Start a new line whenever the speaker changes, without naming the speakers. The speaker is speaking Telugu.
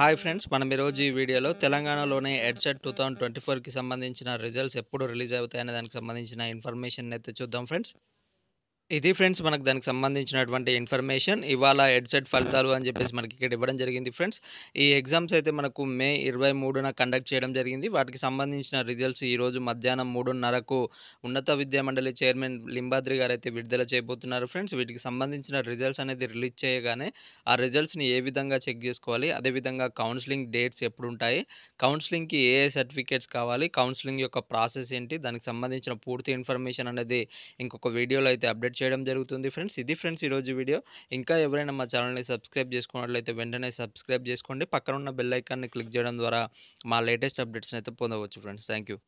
హాయ్ ఫ్రెండ్స్, మనం ఈరోజు ఈ వీడియోలో తెలంగాణలోని ఎడ్సెట్ 2024కి సంబంధించిన రిజల్ట్స్ ఎప్పుడు రిలీజ్ అవుతాయనే దానికి సంబంధించిన ఇన్ఫర్మేషన్ అయితే చూద్దాం ఫ్రెండ్స్. ఇది ఫ్రెండ్స్ మనకు దానికి సంబంధించినటువంటి ఇన్ఫర్మేషన్. ఇవాళ ఎడ్సెట్ ఫలితాలు అని చెప్పేసి మనకి ఇక్కడ ఇవ్వడం జరిగింది ఫ్రెండ్స్. ఈ ఎగ్జామ్స్ అయితే మనకు మే 23న కండక్ట్ చేయడం జరిగింది. వాటికి సంబంధించిన రిజల్ట్స్ ఈరోజు మధ్యాహ్నం 3:30కు ఉన్నత విద్యా మండలి చైర్మన్ లింబాద్రి గారైతే విడుదల చేయబోతున్నారు ఫ్రెండ్స్. వీటికి సంబంధించిన రిజల్ట్స్ అనేది రిలీజ్ చేయగానే ఆ రిజల్ట్స్‌ని ఏ విధంగా చెక్ జేసుకోవాలి, అదేవిధంగా కౌన్సెలింగ్ డేట్స్ ఎప్పుడుంటాయి, కౌన్సెలింగ్‌కి ఏ ఏ సర్టిఫికేట్స్ కావాలి, కౌన్సెలింగ్ యొక్క ప్రాసెస్ ఏంటి, దానికి సంబంధించిన పూర్తి ఇన్ఫర్మేషన్ అనేది ఇంకొక వీడియోలో అయితే అప్డేట్ చేయడం జరుగుతుంది ఫ్రెండ్స్. ఇది ఫ్రెండ్స్ ఈరోజు వీడియో. ఇంకా ఎవరైనా మా ఛానల్‌ని సబ్స్క్రైబ్ చేసుకున్నట్లయితే వెంటనే సబ్స్క్రైబ్ చేసుకోండి. పక్కన ఉన్న బెల్ ఐకాన్‌ని క్లిక్ చేయడం ద్వారా మా లేటెస్ట్ అప్డేట్స్‌ని అయితే పొందవచ్చు ఫ్రెండ్స్. Thank you.